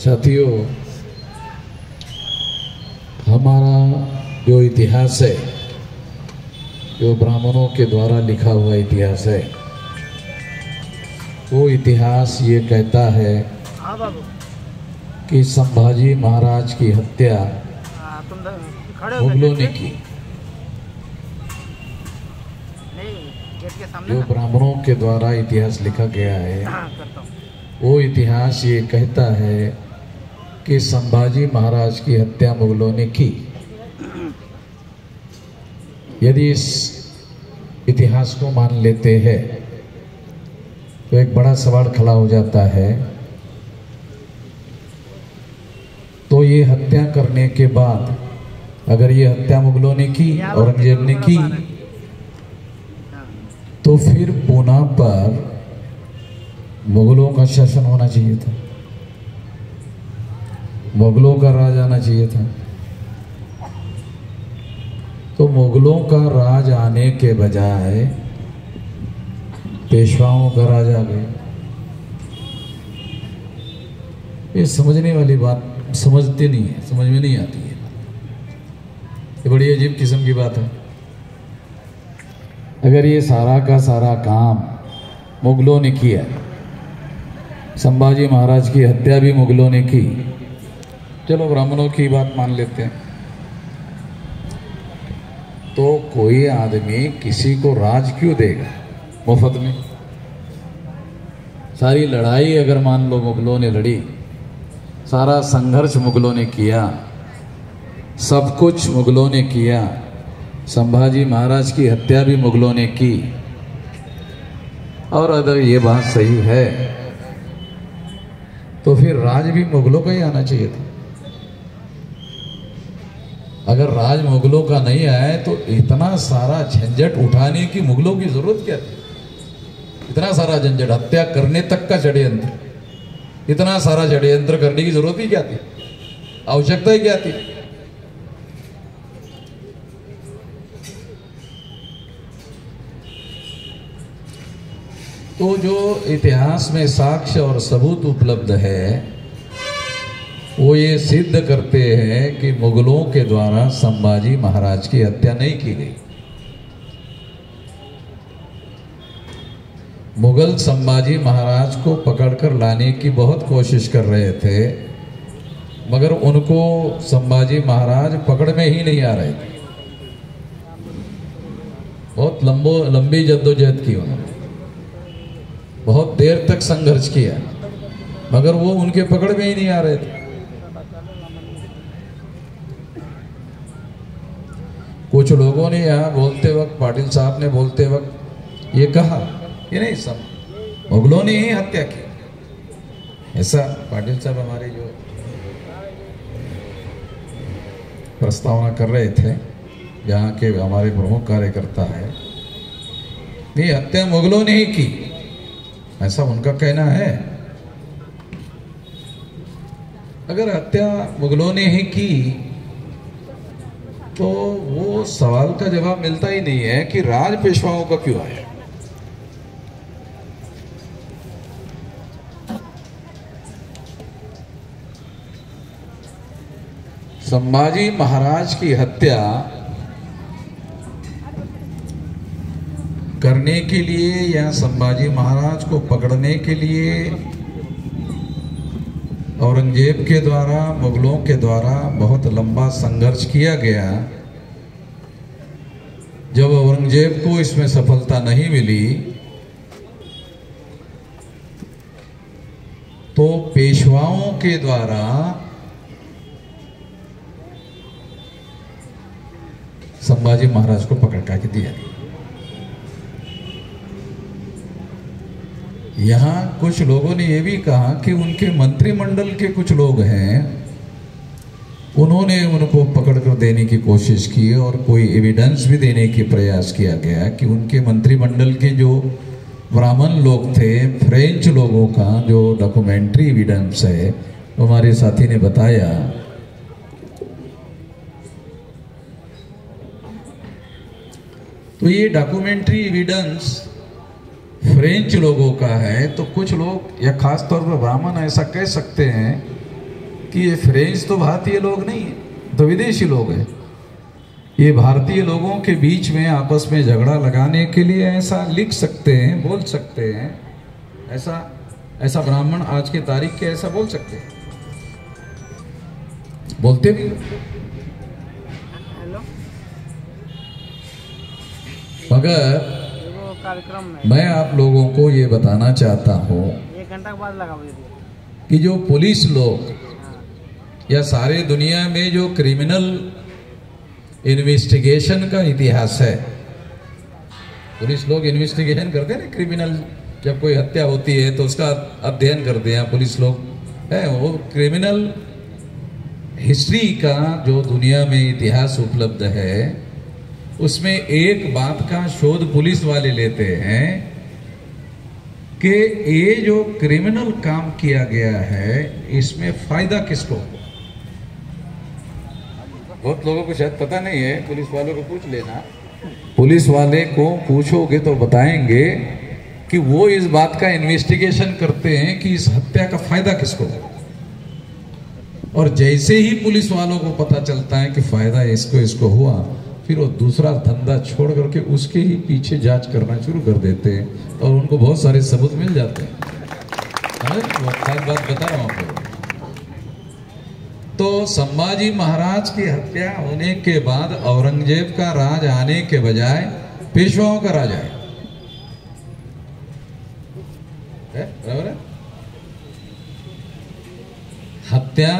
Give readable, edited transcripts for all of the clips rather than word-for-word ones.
साथियों, हमारा जो इतिहास है, जो ब्राह्मणों के द्वारा लिखा हुआ इतिहास है, वो इतिहास ये कहता है कि संभाजी महाराज की हत्या मुगलों ने की। जो ब्राह्मणों के द्वारा इतिहास लिखा गया है, वो इतिहास ये कहता है कि संभाजी महाराज की हत्या मुगलों ने की। यदि इस इतिहास को मान लेते हैं तो एक बड़ा सवाल खड़ा हो जाता है, तो ये हत्या करने के बाद अगर ये हत्या मुगलों ने की, औरंगजेब ने की, तो फिर पूना पर मुगलों का शासन होना चाहिए था, मुगलों का राज आना चाहिए था। तो मुगलों का राज आने के बजाय पेशवाओं का राज आ गया। ये समझने वाली बात समझते नहीं है, समझ में नहीं आती है। ये बड़ी अजीब किस्म की बात है। अगर ये सारा का सारा काम मुगलों ने किया, संभाजी महाराज की हत्या भी मुगलों ने की, चलो ब्राह्मणों की बात मान लेते हैं, तो कोई आदमी किसी को राज क्यों देगा मुफ्त में? सारी लड़ाई अगर मान लो मुगलों ने लड़ी, सारा संघर्ष मुगलों ने किया, सब कुछ मुगलों ने किया, संभाजी महाराज की हत्या भी मुगलों ने की, और अगर ये बात सही है तो फिर राज भी मुगलों का ही आना चाहिए था। अगर राज मुगलों का नहीं आया तो इतना सारा झंझट उठाने की मुगलों की जरूरत क्या थी? इतना सारा झंझट, हत्या करने तक का षड्यंत्र, इतना सारा षड्यंत्र करने की जरूरत ही क्या थी? आवश्यकता ही क्या थी? तो जो इतिहास में साक्ष्य और सबूत उपलब्ध है, वो ये सिद्ध करते हैं कि मुगलों के द्वारा संभाजी महाराज की हत्या नहीं की गई। मुगल संभाजी महाराज को पकड़कर लाने की बहुत कोशिश कर रहे थे, मगर उनको संभाजी महाराज पकड़ में ही नहीं आ रहे थे। बहुत लंबी जद्दोजहद की उन्होंने, बहुत देर तक संघर्ष किया, मगर वो उनके पकड़ में ही नहीं आ रहे थे। कुछ लोगों ने यहाँ बोलते वक्त, पाटिल साहब ने बोलते वक्त ये कहा कि नहीं, सब मुगलों ने ही हत्या की, ऐसा पाटिल साहब हमारे जो प्रस्तावना कर रहे थे, यहाँ के हमारे प्रमुख कार्यकर्ता है, ये हत्या मुगलों ने ही की, ऐसा उनका कहना है। अगर हत्या मुगलों ने ही की तो वो सवाल का जवाब मिलता ही नहीं है कि राज पेशवाओं का क्यों आया। संभाजी महाराज की हत्या करने के लिए या संभाजी महाराज को पकड़ने के लिए औरंगजेब के द्वारा, मुगलों के द्वारा बहुत लंबा संघर्ष किया गया। जब औरंगजेब को इसमें सफलता नहीं मिली तो पेशवाओं के द्वारा संभाजी महाराज को पकड़ के दिया गया। यहाँ कुछ लोगों ने यह भी कहा कि उनके मंत्रिमंडल के कुछ लोग हैं, उन्होंने उनको पकड़कर देने की कोशिश की और कोई एविडेंस भी देने की प्रयास किया गया कि उनके मंत्रिमंडल के जो ब्राह्मण लोग थे, फ्रेंच लोगों का जो डॉक्यूमेंट्री एविडेंस है, हमारे साथी ने बताया। तो ये डॉक्यूमेंट्री एविडेंस फ्रेंच लोगों का है, तो कुछ लोग या खास तौर पर ब्राह्मण ऐसा कह सकते हैं कि ये फ्रेंच तो भारतीय लोग नहीं है, तो विदेशी लोग हैं। ये भारतीय लोगों के बीच में आपस में झगड़ा लगाने के लिए ऐसा लिख सकते हैं, बोल सकते हैं, ऐसा ब्राह्मण आज के तारीख के ऐसा बोल सकते हैं, बोलते भी। मगर मैं आप लोगों को ये बताना चाहता हूँ 1 घंटा के बाद लगा कि जो पुलिस लोग या सारे दुनिया में जो क्रिमिनल इन्वेस्टिगेशन का इतिहास है, पुलिस लोग इन्वेस्टिगेशन करते हैं ना, क्रिमिनल जब कोई हत्या होती है तो उसका अध्ययन करते हैं पुलिस लोग, है वो क्रिमिनल हिस्ट्री का जो दुनिया में इतिहास उपलब्ध है, उसमें एक बात का शोध पुलिस वाले लेते हैं कि ये जो क्रिमिनल काम किया गया है इसमें फायदा किसको। बहुत लोगों को शायद पता नहीं है, पुलिस वालों को पूछ लेना, पुलिस वाले को पूछोगे तो बताएंगे कि वो इस बात का इन्वेस्टिगेशन करते हैं कि इस हत्या का फायदा किसको। और जैसे ही पुलिस वालों को पता चलता है कि फायदा इसको हुआ, फिर वो दूसरा धंधा छोड़ करके उसके ही पीछे जांच करना शुरू कर देते हैं और उनको बहुत सारे सबूत मिल जाते हैं। बात बता रहा हूं आपको। तो संभाजी महाराज की हत्या होने के बाद औरंगजेब का राज आने के बजाय पेशवाओं का राज आया, बराबर है। हत्या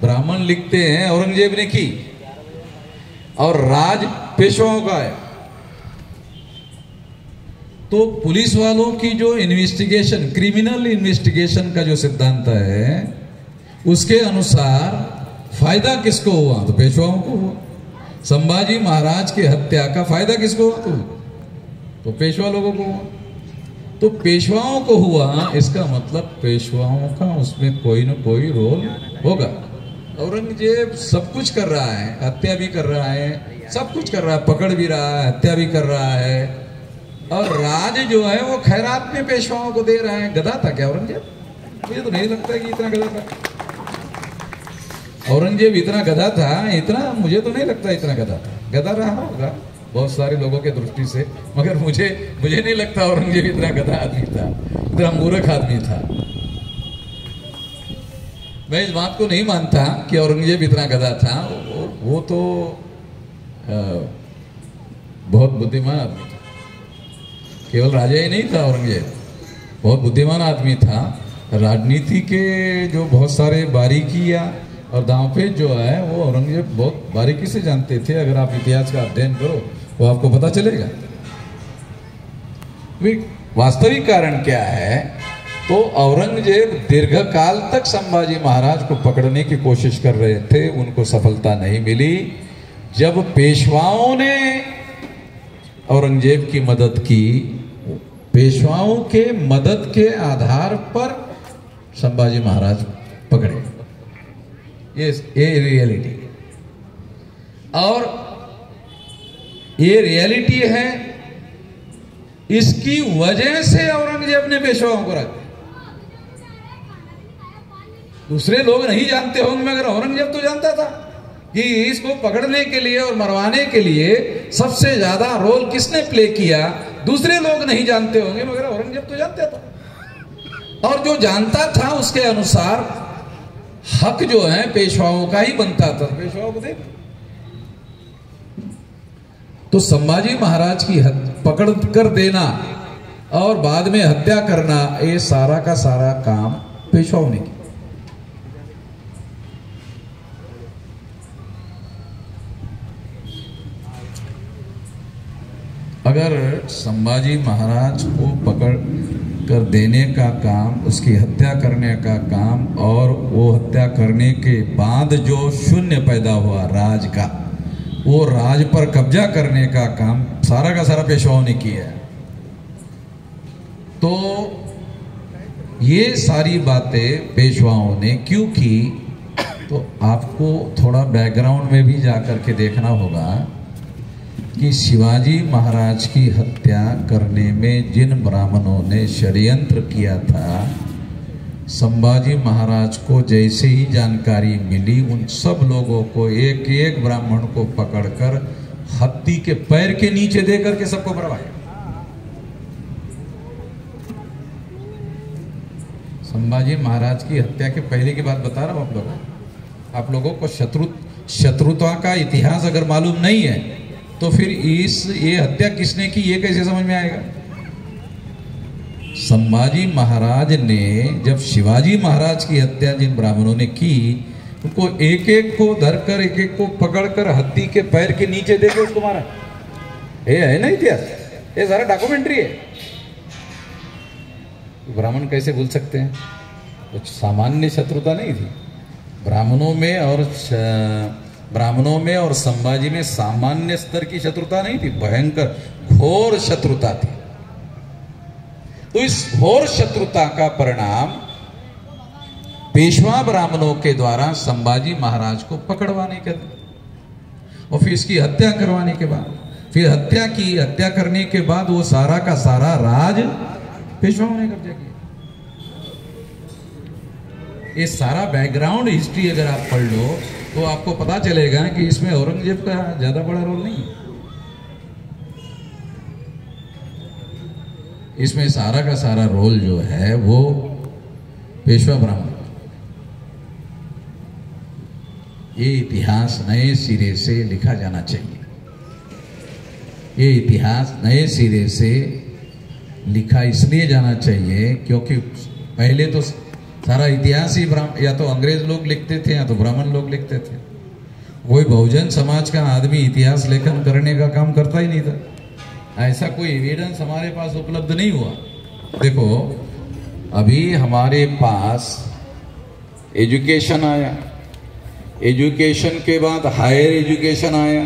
ब्राह्मण लिखते हैं औरंगजेब ने की और राज पेशवाओं का है। तो पुलिस वालों की जो इन्वेस्टिगेशन, क्रिमिनल इन्वेस्टिगेशन का जो सिद्धांत है, उसके अनुसार फायदा किसको हुआ, तो पेशवाओं को हुआ। संभाजी महाराज की हत्या का फायदा किसको हुआ, तो पेशवा लोगों को हुआ। तो पेशवाओं को हुआ, इसका मतलब पेशवाओं का उसमें कोई न कोई रोल होगा। औरंगजेब सब कुछ कर रहा है, हत्या भी कर रहा है, सब कुछ कर रहा है, पकड़ भी रहा है, हत्या भी कर रहा है, और राज जो है वो खैरात में पेशवाओं को दे रहा है। गधा था क्या औरंगजेब? मुझे तो नहीं लगता कि इतना गधा था औरंगजेब। इतना गधा था, इतना मुझे तो नहीं लगता इतना गधा था। गधा रहा होगा बहुत सारे लोगों के दृष्टि से, मगर मुझे नहीं लगता औरंगजेब इतना गधा आदमी था, इतना मूर्ख आदमी था। मैं इस बात को नहीं मानता कि औरंगजेब इतना गधा था। वो तो बहुत बुद्धिमान आदमी था। केवल राजा ही नहीं था औरंगजेब, बहुत बुद्धिमान आदमी था। राजनीति के जो बहुत सारे बारीकियां और दांवपेच जो है वो औरंगजेब बहुत बारीकी से जानते थे। अगर आप इतिहास का अध्ययन करो तो आपको पता चलेगा। वास्तविक कारण क्या है, तो औरंगजेब दीर्घकाल तक संभाजी महाराज को पकड़ने की कोशिश कर रहे थे, उनको सफलता नहीं मिली। जब पेशवाओं ने औरंगजेब की मदद की, पेशवाओं के मदद के आधार पर संभाजी महाराज पकड़े। ये रियलिटी, और ये रियलिटी है। इसकी वजह से औरंगजेब ने पेशवाओं को रखा। दूसरे लोग नहीं जानते होंगे, मगर औरंगजेब तो जानता था कि इसको पकड़ने के लिए और मरवाने के लिए सबसे ज्यादा रोल किसने प्ले किया। दूसरे लोग नहीं जानते होंगे, मगर औरंगजेब तो जानता था। और जो जानता था उसके अनुसार हक जो है पेशवाओं का ही बनता था, पेशवाओं को दे। तो संभाजी महाराज की पकड़ कर देना और बाद में हत्या करना, ये सारा का सारा काम पेशवाओं ने किया। अगर संभाजी महाराज को पकड़ कर देने का काम, उसकी हत्या करने का काम, और वो हत्या करने के बाद जो शून्य पैदा हुआ राज का, वो राज पर कब्जा करने का काम सारा का सारा पेशवाओं ने किया है। तो ये सारी बातें पेशवाओं ने क्यों की, तो आपको थोड़ा बैकग्राउंड में भी जाकर के देखना होगा कि शिवाजी महाराज की हत्या करने में जिन ब्राह्मणों ने षड्यंत्र किया था, संभाजी महाराज को जैसे ही जानकारी मिली, उन सब लोगों को एक एक ब्राह्मण को पकड़कर हाथी के पैर के नीचे दे करके सबको मरवाया। संभाजी महाराज की हत्या के पहले की बात बता रहा हूं आप लोगों को शत्रुता का इतिहास अगर मालूम नहीं है तो फिर ये हत्या किसने की ये कैसे समझ में आएगा। संभाजी महाराज ने जब शिवाजी महाराज की हत्या जिन ब्राह्मणों ने की, उनको एक एक को धरकर एक एक को पकड़कर हाथी के पैर के नीचे देकर उसको मारा। ये है ना इतिहास, ये सारा डॉक्यूमेंट्री है। ब्राह्मण कैसे भूल सकते हैं? कुछ सामान्य शत्रुता नहीं थी ब्राह्मणों में और संभाजी में सामान्य स्तर की शत्रुता नहीं थी, भयंकर घोर शत्रुता थी। तो इस घोर शत्रुता का परिणाम पेशवा ब्राह्मणों के द्वारा संभाजी महाराज को पकड़वाने के और फिर इसकी हत्या करवाने के बाद, फिर हत्या करने के बाद वो सारा का सारा राज पेशवाओं ने कब्जा किया। ये सारा बैकग्राउंड हिस्ट्री अगर आप पढ़ लो तो आपको पता चलेगा कि इसमें औरंगजेब का ज्यादा बड़ा रोल नहीं है। इसमें सारा का सारा रोल जो है वो पेशवा ब्राह्मण। ये इतिहास नए सिरे से लिखा जाना चाहिए। ये इतिहास नए सिरे से लिखा इसलिए जाना चाहिए क्योंकि पहले तो सारा इतिहास ही या तो अंग्रेज लोग लिखते थे या तो ब्राह्मण लोग लिखते थे। कोई बहुजन समाज का आदमी इतिहास लेखन करने का काम करता ही नहीं था। ऐसा कोई एविडेंस हमारे पास उपलब्ध नहीं हुआ। देखो अभी हमारे पास एजुकेशन आया, एजुकेशन के बाद हायर एजुकेशन आया,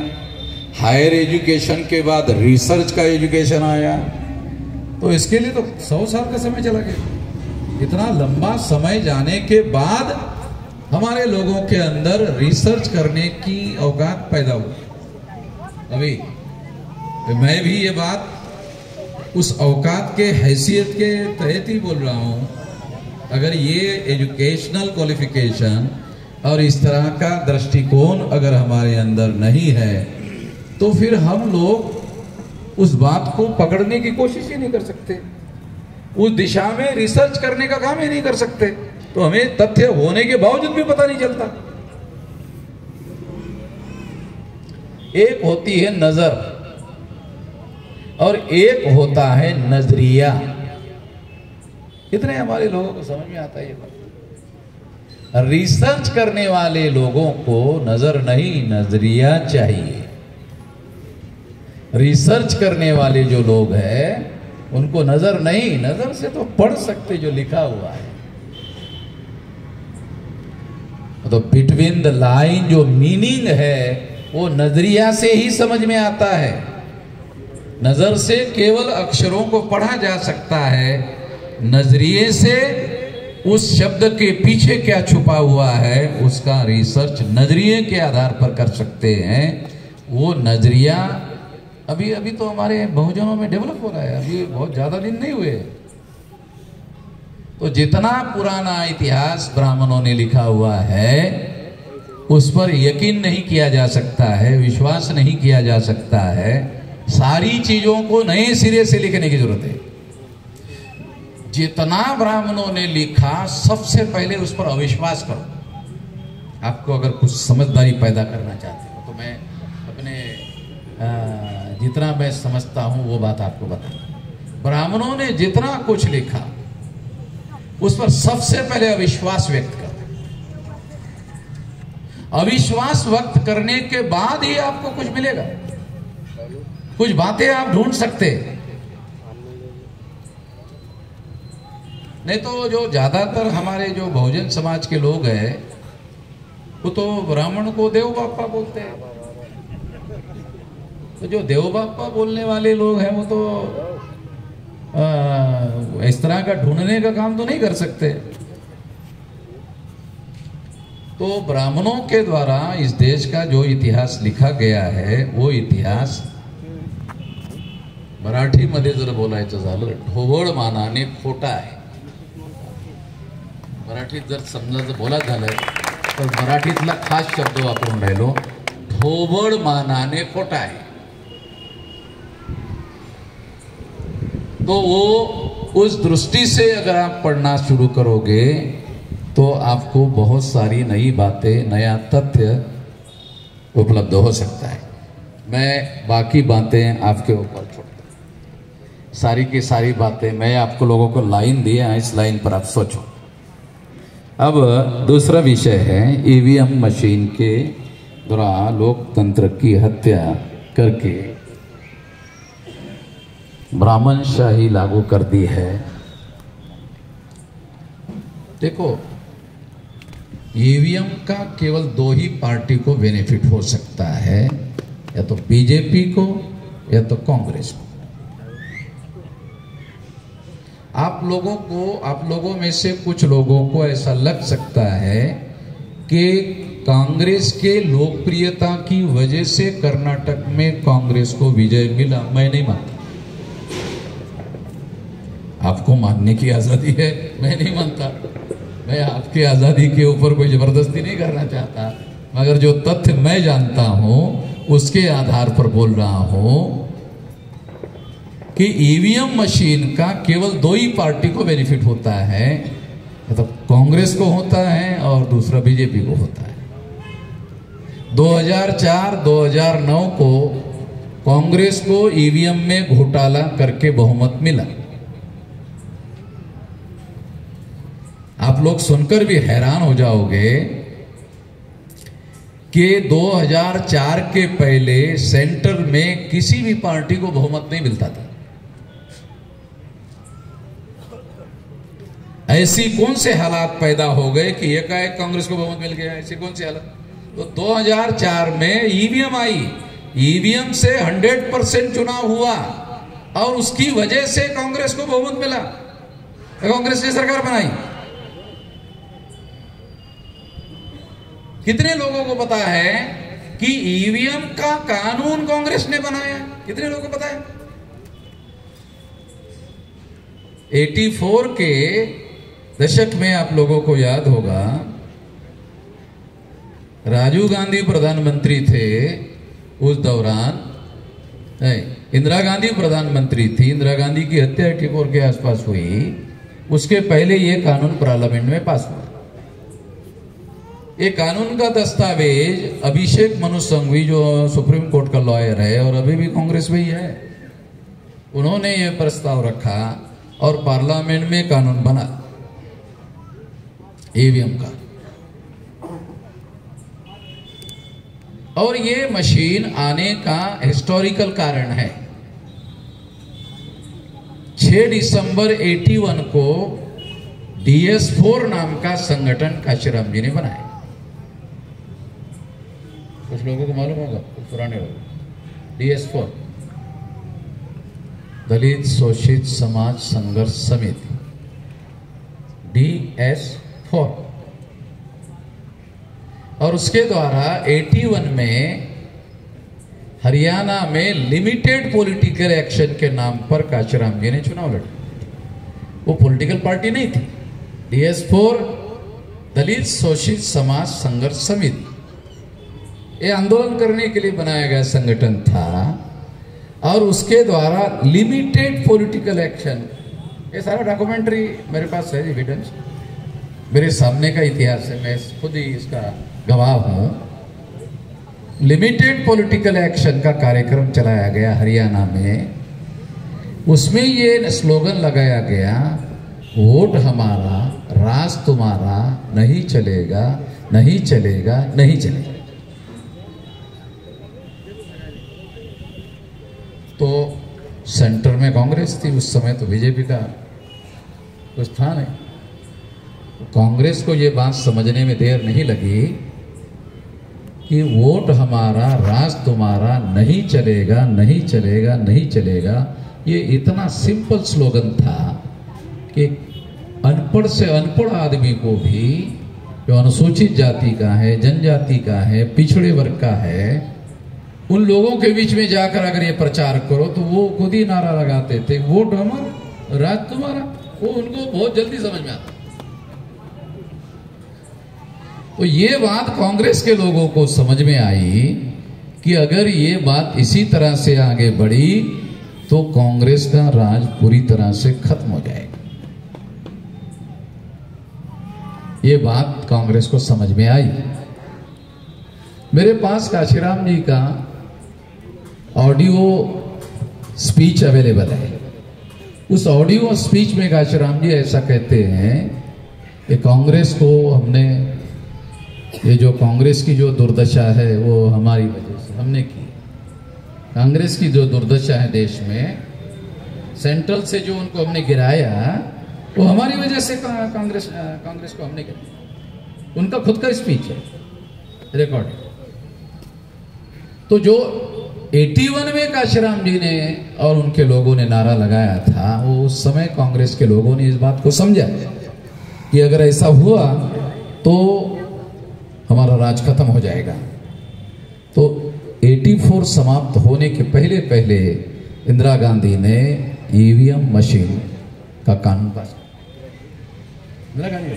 हायर एजुकेशन के बाद रिसर्च का एजुकेशन आया, तो इसके लिए तो 100 साल का समय चला गया। इतना लंबा समय जाने के बाद हमारे लोगों के अंदर रिसर्च करने की औकात पैदा हुई। अभी मैं भी ये बात उस औकात के हैसियत के तहत ही बोल रहा हूँ। अगर ये एजुकेशनल क्वालिफिकेशन और इस तरह का दृष्टिकोण अगर हमारे अंदर नहीं है तो फिर हम लोग उस बात को पकड़ने की कोशिश ही नहीं कर सकते, उस दिशा में रिसर्च करने का काम ही नहीं कर सकते। तो हमें तथ्य होने के बावजूद भी पता नहीं चलता। एक होती है नजर और एक होता है नजरिया। कितने हमारे लोगों को समझ में आता है ये बात? रिसर्च करने वाले लोगों को नजर नहीं नजरिया चाहिए। रिसर्च करने वाले जो लोग हैं उनको नजर नहीं, नजर से तो पढ़ सकते जो लिखा हुआ है। तो बिटवीन द लाइन जो मीनिंग है वो नजरिया से ही समझ में आता है। नजर से केवल अक्षरों को पढ़ा जा सकता है, नजरिए से उस शब्द के पीछे क्या छुपा हुआ है उसका रिसर्च नजरिए के आधार पर कर सकते हैं। वो नजरिया अभी तो हमारे बहुजनों में डेवलप हो रहा है, अभी बहुत ज्यादा दिन नहीं हुए। तो जितना पुराना इतिहास ब्राह्मणों ने लिखा हुआ है उस पर यकीन नहीं किया जा सकता है, विश्वास नहीं किया जा सकता है। सारी चीजों को नए सिरे से लिखने की जरूरत है। जितना ब्राह्मणों ने लिखा सबसे पहले उस पर अविश्वास करो। आपको अगर कुछ समझदारी पैदा करना चाहते हो तो मैं अपने जितना मैं समझता हूं वो बात आपको बताऊं। ब्राह्मणों ने जितना कुछ लिखा उस पर सबसे पहले अविश्वास व्यक्त करो। अविश्वास व्यक्त करने के बाद ही आपको कुछ मिलेगा, कुछ बातें आप ढूंढ सकते। नहीं तो जो ज्यादातर हमारे जो बहुजन समाज के लोग हैं वो तो ब्राह्मण को देव बाप्पा बोलते हैं। तो जो देव बाप्पा बोलने वाले लोग हैं वो तो इस तरह का ढूंढने का काम तो नहीं कर सकते। तो ब्राह्मणों के द्वारा इस देश का जो इतिहास लिखा गया है वो इतिहास मराठीमध्ये जर बोलायचं झालं ढोबळ मानाने खोटा आहे। मराठीत जर समजा जर बोलायचं झालंय तर मराठीतला खास शब्द वापरून राहिलो, ढोबळ मानाने खोटा है। तो वो उस दृष्टि से अगर आप पढ़ना शुरू करोगे तो आपको बहुत सारी नई बातें, नया तथ्य उपलब्ध हो सकता है। मैं बाकी बातें आपके ऊपर छोड़ता हूँ, सारी की सारी बातें मैं आपको लोगों को लाइन दिए हैं, इस लाइन पर आप सोचो। अब दूसरा विषय है ईवीएम मशीन के द्वारा लोकतंत्र की हत्या करके ब्राह्मणशाही लागू कर दी है। देखो, ईवीएम का केवल दो ही पार्टी को बेनिफिट हो सकता है, या तो बीजेपी को या तो कांग्रेस को। आप लोगों में से कुछ लोगों को ऐसा लग सकता है कि कांग्रेस के लोकप्रियता की वजह से कर्नाटक में कांग्रेस को विजय मिला। मैं नहीं मानता, आपको मानने की आजादी है, मैं नहीं मानता। मैं आपकी आजादी के ऊपर कोई जबरदस्ती नहीं करना चाहता, मगर जो तथ्य मैं जानता हूं उसके आधार पर बोल रहा हूं कि ईवीएम मशीन का केवल दो ही पार्टी को बेनिफिट होता है, मतलब कांग्रेस को होता है और दूसरा बीजेपी को होता है। 2004-2009 को कांग्रेस को ईवीएम में घोटाला करके बहुमत मिला। आप लोग सुनकर भी हैरान हो जाओगे कि 2004 के पहले सेंटर में किसी भी पार्टी को बहुमत नहीं मिलता था। ऐसी कौन से हालात पैदा हो गए कि एकाएक कांग्रेस को बहुमत मिल गया? ऐसी कौन सी हालत? तो 2004 में ईवीएम आई, ईवीएम से 100% चुनाव हुआ और उसकी वजह से कांग्रेस को बहुमत मिला, कांग्रेस ने सरकार बनाई। कितने लोगों को पता है कि ईवीएम का कानून कांग्रेस ने बनाया? कितने लोगों को पता है? 84 के दशक में आप लोगों को याद होगा, राजीव गांधी प्रधानमंत्री थे उस दौरान, इंदिरा गांधी प्रधानमंत्री थी। इंदिरा गांधी की हत्या 84 के आसपास हुई, उसके पहले ये कानून पार्लियामेंट में पास हुआ। ये कानून का दस्तावेज अभिषेक मनु सिंघवी जो सुप्रीम कोर्ट का लॉयर है और अभी भी कांग्रेस में ही है, उन्होंने ये प्रस्ताव रखा और पार्लियामेंट में कानून बना ईवीएम का। और ये मशीन आने का हिस्टोरिकल कारण है। 6 दिसंबर 81 को DS4 नाम का संगठन काशीराम जी ने बनाया। कुछ लोगों को मालूम होगा, कुछ पुराने लोग। DS4 दलित शोषित समाज संघर्ष समिति, DS4। और उसके द्वारा 81 में हरियाणा में लिमिटेड पॉलिटिकल एक्शन के नाम पर काशीराम जी ने चुनाव लड़ा। वो पॉलिटिकल पार्टी नहीं थी। DS4 दलित शोषित समाज संघर्ष समिति, ये आंदोलन करने के लिए बनाया गया संगठन था और उसके द्वारा लिमिटेड पॉलिटिकल एक्शन, ये सारा डॉक्यूमेंट्री मेरे पास है, एविडेंस मेरे सामने का इतिहास है, मैं खुद ही इसका गवाह हूं। लिमिटेड पॉलिटिकल एक्शन का कार्यक्रम चलाया गया हरियाणा में। उसमें ये स्लोगन लगाया गया, वोट हमारा राज तुम्हारा, नहीं चलेगा नहीं चलेगा नहीं चलेगा। तो सेंटर में कांग्रेस थी उस समय, तो बीजेपी का कुछ था नहीं। कांग्रेस को ये बात समझने में देर नहीं लगी कि वोट हमारा राज तुम्हारा, नहीं चलेगा नहीं चलेगा नहीं चलेगा, ये इतना सिंपल स्लोगन था कि अनपढ़ से अनपढ़ आदमी को भी, जो अनुसूचित जाति का है, जनजाति का है, पिछड़े वर्ग का है, उन लोगों के बीच में जाकर अगर ये प्रचार करो तो वो खुद ही नारा लगाते थे, वोट हमारा राज तुम्हारा। वो उनको बहुत जल्दी समझ में आता। तो ये बात कांग्रेस के लोगों को समझ में आई कि अगर ये बात इसी तरह से आगे बढ़ी तो कांग्रेस का राज पूरी तरह से खत्म हो जाएगा। ये बात कांग्रेस को समझ में आई। मेरे पास काशीराम जी का ऑडियो स्पीच अवेलेबल है। उस ऑडियो स्पीच में काशीराम जी ऐसा कहते हैं कि कांग्रेस को हमने, ये जो कांग्रेस की जो दुर्दशा है वो हमारी वजह से हमने की। कांग्रेस की जो दुर्दशा है देश में, सेंट्रल से जो उनको हमने गिराया वो हमारी वजह से कांग्रेस को हमने गिराया। उनका खुद का स्पीच है, रिकॉर्ड। तो जो 81 में काशीराम जी ने और उनके लोगों ने नारा लगाया था, वो उस समय कांग्रेस के लोगों ने इस बात को समझा कि अगर ऐसा हुआ तो हमारा राज खत्म हो जाएगा। तो 84 समाप्त होने के पहले पहले इंदिरा गांधी ने ईवीएम मशीन का कानून पास, इंदिरा गांधी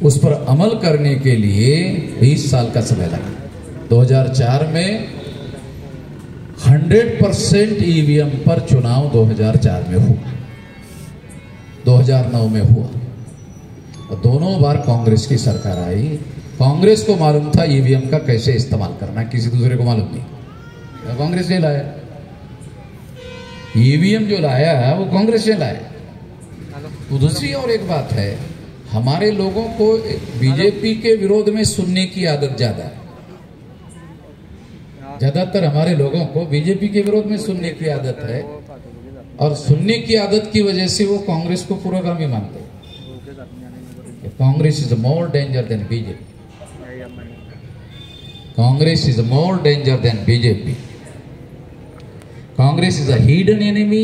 उस पर अमल करने के लिए 20 साल का समय लगा। 2004 में 100% ईवीएम पर चुनाव 2004 में हुआ, 2009 में हुआ। और दोनों बार कांग्रेस की सरकार आई। कांग्रेस को मालूम था ईवीएम का कैसे इस्तेमाल करना, किसी दूसरे को मालूम नहीं। कांग्रेस ने लाया ईवीएम, जो लाया वो कांग्रेस ने लाया। तो दूसरी और एक बात है, हमारे लोगों को बीजेपी के विरोध में सुनने की आदत ज्यादा है। ज्यादातर हमारे लोगों को बीजेपी के विरोध में सुनने की आदत है, और सुनने की आदत की वजह से वो कांग्रेस को पूर्वगामी मानते हैं। Congress is more danger than BJP, Congress is more danger than BJP, Congress is a hidden enemy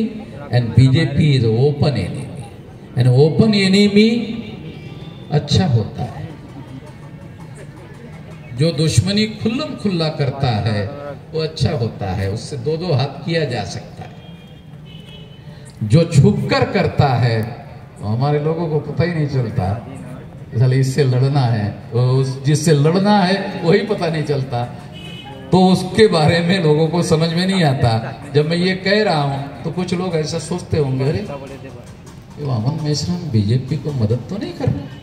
and BJP is open enemy. And open enemy अच्छा होता है, जो दुश्मनी खुल्लम खुल्ला करता है वो अच्छा होता है, उससे दो दो हाथ किया जा सकता है। जो छुपकर करता है हमारे लोगों को पता ही नहीं चलता, इसलिए इससे लड़ना है, जिससे लड़ना है वही पता नहीं चलता, तो उसके बारे में लोगों को समझ में नहीं आता। जब मैं ये कह रहा हूं तो कुछ लोग ऐसा सोचते होंगे, अरे वामन मेश्राम बीजेपी को मदद तो नहीं कर रहे।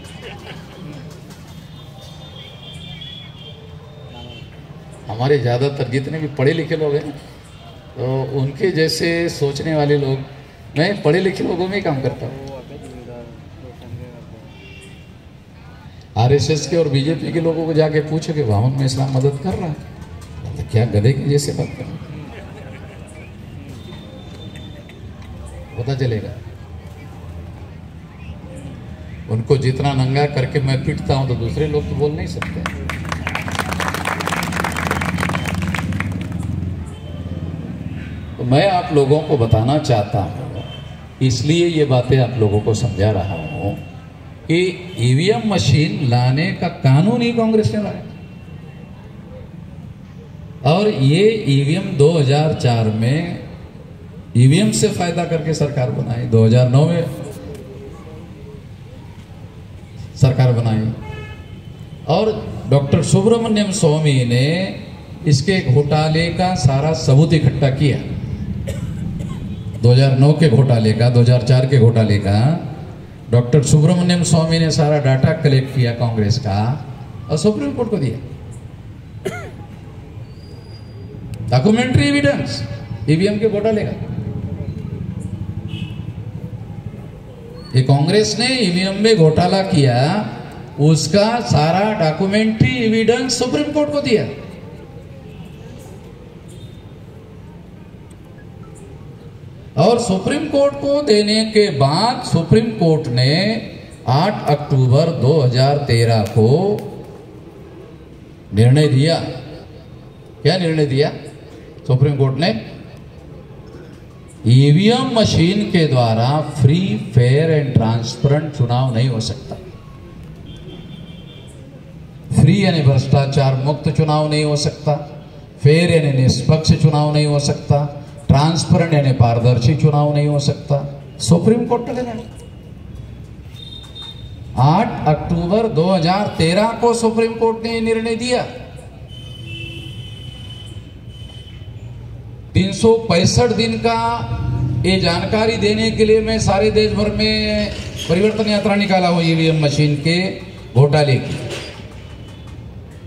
हमारे ज्यादातर जितने भी पढ़े लिखे लोग हैं तो उनके जैसे सोचने वाले लोग, मैं पढ़े लिखे लोगों में ही काम करता हूँ। आरएसएस के और बीजेपी के लोगों को जाके पूछो कि वामन मेश्राम मदद कर रहा है, तो क्या गधे की जैसे बात कर, पता चलेगा। उनको जितना नंगा करके मैं पीटता हूं तो दूसरे लोग तो बोल नहीं सकते। तो मैं आप लोगों को बताना चाहता हूं, इसलिए ये बातें आप लोगों को समझा रहा हूं कि ईवीएम मशीन लाने का कानून ही कांग्रेस ने लाया। और ये ईवीएम 2004 में ईवीएम से फायदा करके सरकार बनाई, 2009 में सरकार बनाई, और डॉक्टर सुब्रमण्यम स्वामी ने इसके घोटाले का सारा सबूत इकट्ठा किया। 2009 के घोटाले का, 2004 के घोटाले का डॉक्टर सुब्रमण्यम स्वामी ने सारा डाटा कलेक्ट किया कांग्रेस का और सुप्रीम कोर्ट को दिया। डॉक्यूमेंट्री एविडेंस ईवीएम के घोटाले का। ये कांग्रेस ने ईवीएम में घोटाला किया, उसका सारा डॉक्यूमेंट्री एविडेंस सुप्रीम कोर्ट को दिया। और सुप्रीम कोर्ट को देने के बाद सुप्रीम कोर्ट ने 8 अक्टूबर 2013 को निर्णय दिया। क्या निर्णय दिया सुप्रीम कोर्ट ने? ईवीएम मशीन के द्वारा फ्री, फेयर एंड ट्रांसपेरेंट चुनाव नहीं हो सकता। फ्री यानी भ्रष्टाचार मुक्त चुनाव नहीं हो सकता, फेयर यानी निष्पक्ष चुनाव नहीं हो सकता, ट्रांसपेरेंट यानी पारदर्शी चुनाव नहीं हो सकता। सुप्रीम कोर्ट ने 8 अक्टूबर 2013 को सुप्रीम कोर्ट ने निर्णय दिया। 365 दिन का ये जानकारी देने के लिए मैं सारे देश भर में परिवर्तन यात्रा निकाला हुआ ईवीएम मशीन के घोटाले की।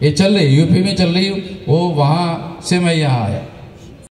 ये चल रही यूपी में चल रही, वो वहां से मैं यहाँ आया।